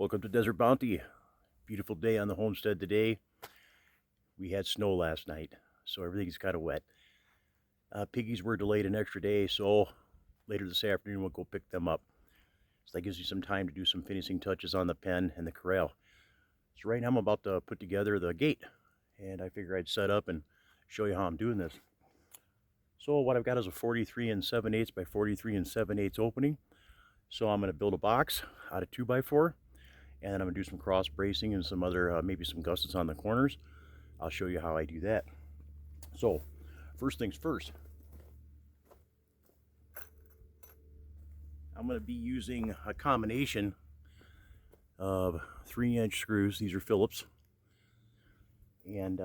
Welcome to Desert Bounty. Beautiful day on the homestead today. We had snow last night, so everything's kind of wet. Piggies were delayed an extra day, so later this afternoon we'll go pick them up. So that gives you some time to do some finishing touches on the pen and the corral. So right now I'm about to put together the gate, and I figure I'd set up and show you how I'm doing this. So what I've got is a 43 7/8 by 43 7/8 opening. So I'm going to build a box out of 2x4. And then I'm going to do some cross bracing and some other, maybe some gussets on the corners. I'll show you how I do that. So, first things first. I'm going to be using a combination of 3-inch screws. These are Phillips. And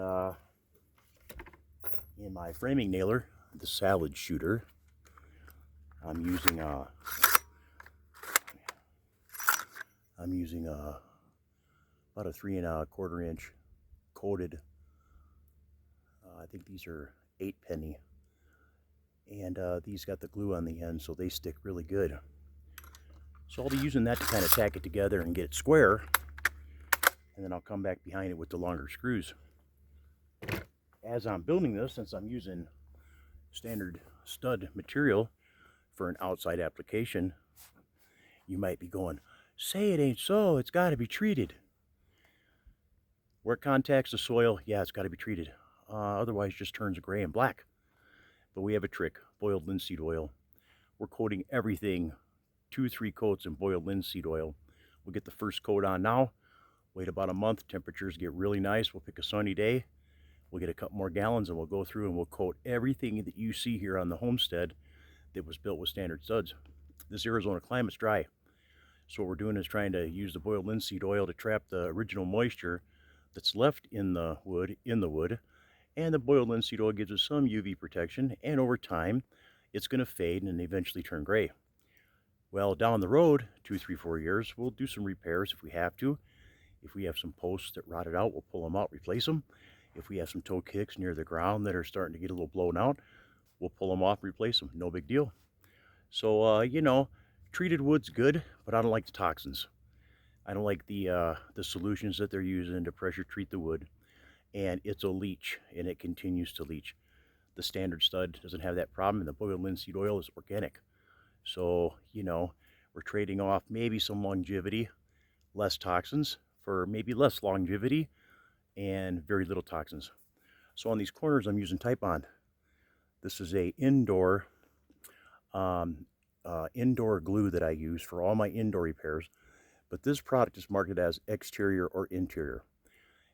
in my framing nailer, the salad shooter, I'm using about a 3 1/4 inch coated. I think these are 8-penny, and these got the glue on the end, so they stick really good. So I'll be using that to kind of tack it together and get it square, and then I'll come back behind it with the longer screws. As I'm building this, since I'm using standard stud material for an outside application, you might be going, say it ain't so, it's got to be treated. Where it contacts the soil, yeah, it's got to be treated. Otherwise, it just turns gray and black. But we have a trick, boiled linseed oil. We're coating everything 2-3 coats in boiled linseed oil. We'll get the first coat on now, wait about a month, temperatures get really nice, we'll pick a sunny day, we'll get a couple more gallons, and we'll go through and we'll coat everything that you see here on the homestead that was built with standard studs. This Arizona climate's dry. So what we're doing is trying to use the boiled linseed oil to trap the original moisture that's left in the wood, and the boiled linseed oil gives us some UV protection, and over time it's going to fade and eventually turn gray. Well, down the road, 2, 3, 4 years, we'll do some repairs if we have to. If we have some posts that rotted out, we'll pull them out, replace them. If we have some toe kicks near the ground that are starting to get a little blown out, we'll pull them off, replace them. No big deal. So, treated wood's good, but I don't like the toxins. I don't like the solutions that they're using to pressure treat the wood. And it's a leach, and it continues to leach. The standard stud doesn't have that problem, and the boiled linseed oil is organic. So, we're trading off maybe some longevity, less toxins, for maybe less longevity and very little toxins. So on these corners, I'm using Type-On. This is a indoor glue that I use for all my indoor repairs, but this product is marketed as exterior or interior.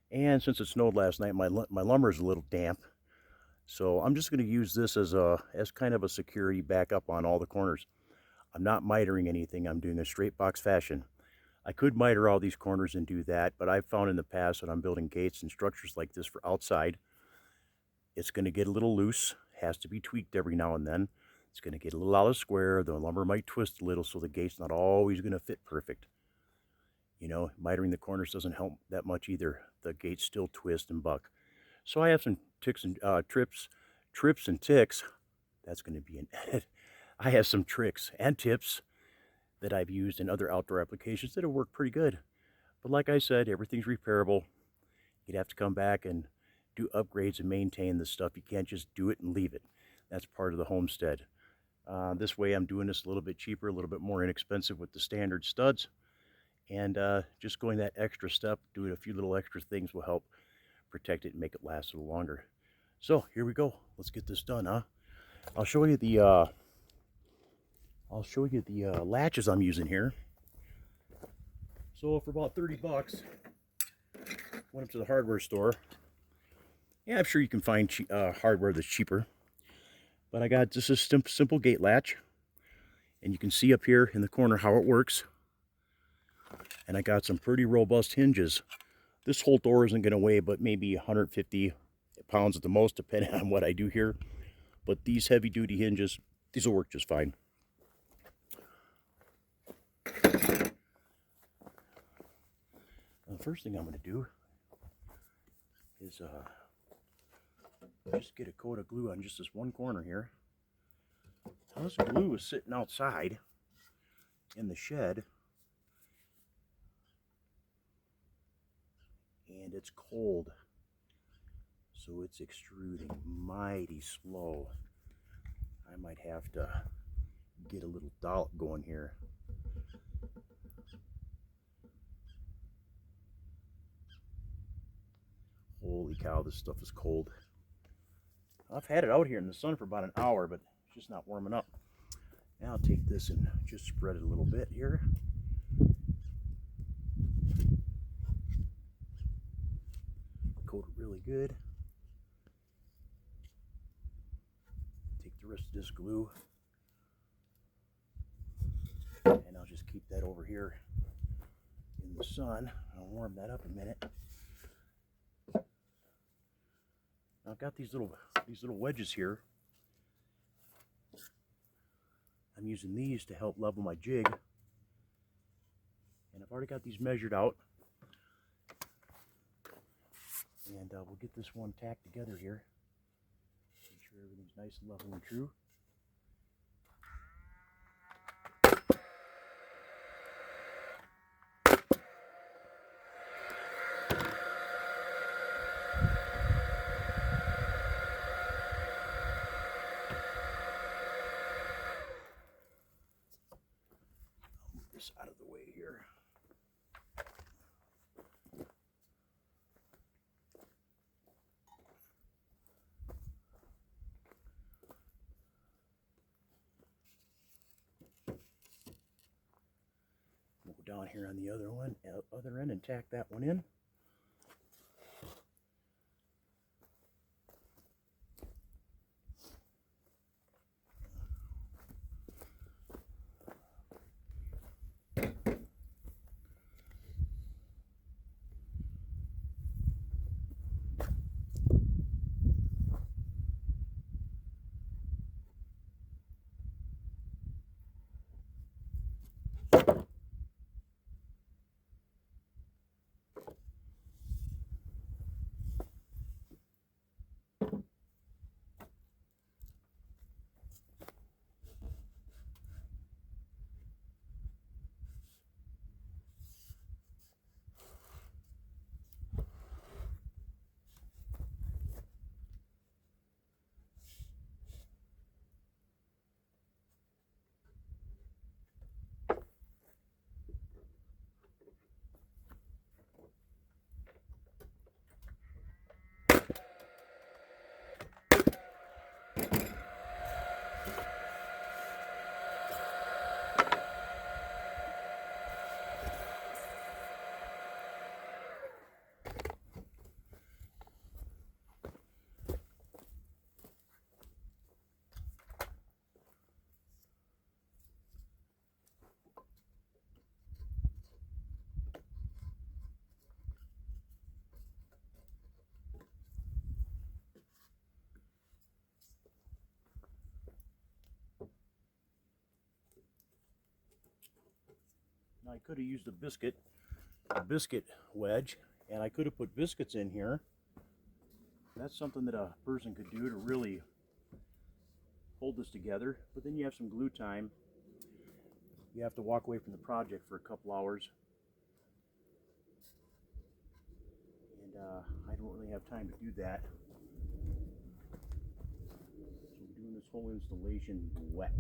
And since it snowed last night, my lumber is a little damp, so I'm just going to use this as kind of a security backup on all the corners. I'm not mitering anything. I'm doing a straight box fashion. I could miter all these corners and do that, but I've found in the past when I'm building gates and structures like this for outside, it's going to get a little loose, has to be tweaked every now and then. It's going to get a little out of square. The lumber might twist a little, so the gate's not always going to fit perfect. Mitering the corners doesn't help that much either. The gates still twist and buck. So I have some trips and ticks. That's going to be an edit. I have some tricks and tips that I've used in other outdoor applications that have worked pretty good. But like I said, everything's repairable. You'd have to come back and do upgrades and maintain this stuff. You can't just do it and leave it. That's part of the homestead. This way I'm doing this a little bit cheaper, a little bit more inexpensive with the standard studs. And just going that extra step, doing a few little extra things will help protect it and make it last a little longer. So here we go. Let's get this done, huh? I'll show you the latches I'm using here. So for about 30 bucks, went up to the hardware store. Yeah, I'm sure you can find hardware that's cheaper. But I got just a simple gate latch. And you can see up here in the corner how it works. And I got some pretty robust hinges. This whole door isn't going to weigh but maybe 150 pounds at the most, depending on what I do here. But these heavy-duty hinges, these will work just fine. The first thing I'm going to do is just get a coat of glue on just this one corner here. Now this glue is sitting outside in the shed, it's cold, so it's extruding mighty slow. I might have to get a little dollop going here. Holy cow, this stuff is cold. I've had it out here in the sun for about an hour, but it's just not warming up. Now I'll take this and just spread it a little bit here. Coat it really good. Take the rest of this glue, and I'll just keep that over here in the sun. I'll warm that up a minute. Now I've got these little wedges here. I'm using these to help level my jig, and I've already got these measured out. And we'll get this one tacked together here. Make sure everything's nice and level and true. I'll move this out of the way here. We'll go down here on the other end and tack that one in. Now I could have used a biscuit wedge, and I could have put biscuits in here. That's something that a person could do to really hold this together, but then you have some glue time. You have to walk away from the project for a couple hours, and I don't really have time to do that. So we're doing this whole installation wet.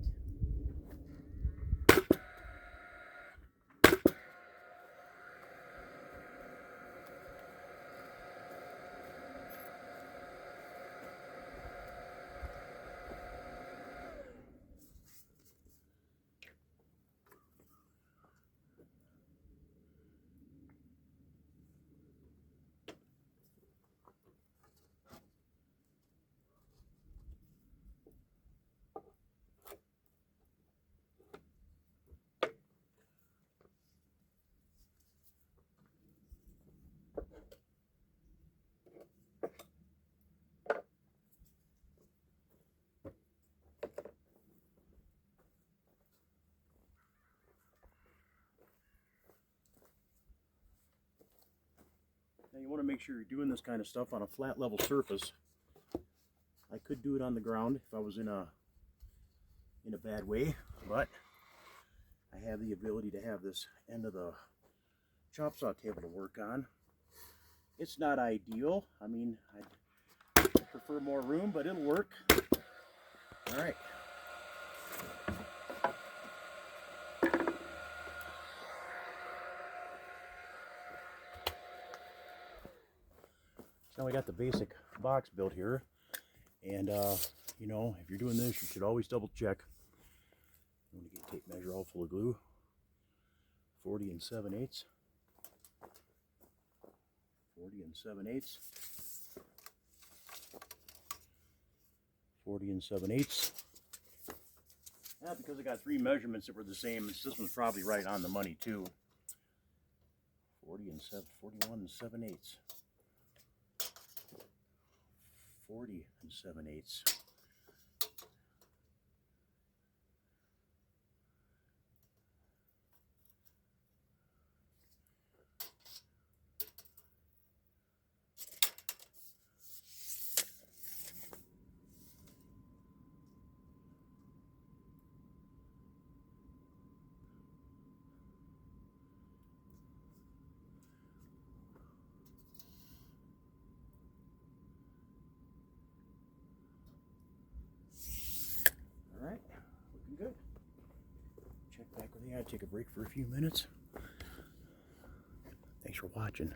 Now you want to make sure you're doing this kind of stuff on a flat level surface. I could do it on the ground if I was in a bad way, but I have the ability to have this end of the chop saw table to work on. It's not ideal. I mean, I'd prefer more room, but it'll work. All right. So now we got the basic box built here. And, you know, if you're doing this, you should always double check. I'm going to get a tape measure all full of glue. 40 and 7/8. 40 and 7/8. 40 and 7/8. Yeah, because I got 3 measurements that were the same, this one's probably right on the money too. 41 and 7/8. 40 and 7/8. All right, looking good. Check back with you. I'll take a break for a few minutes. Thanks for watching.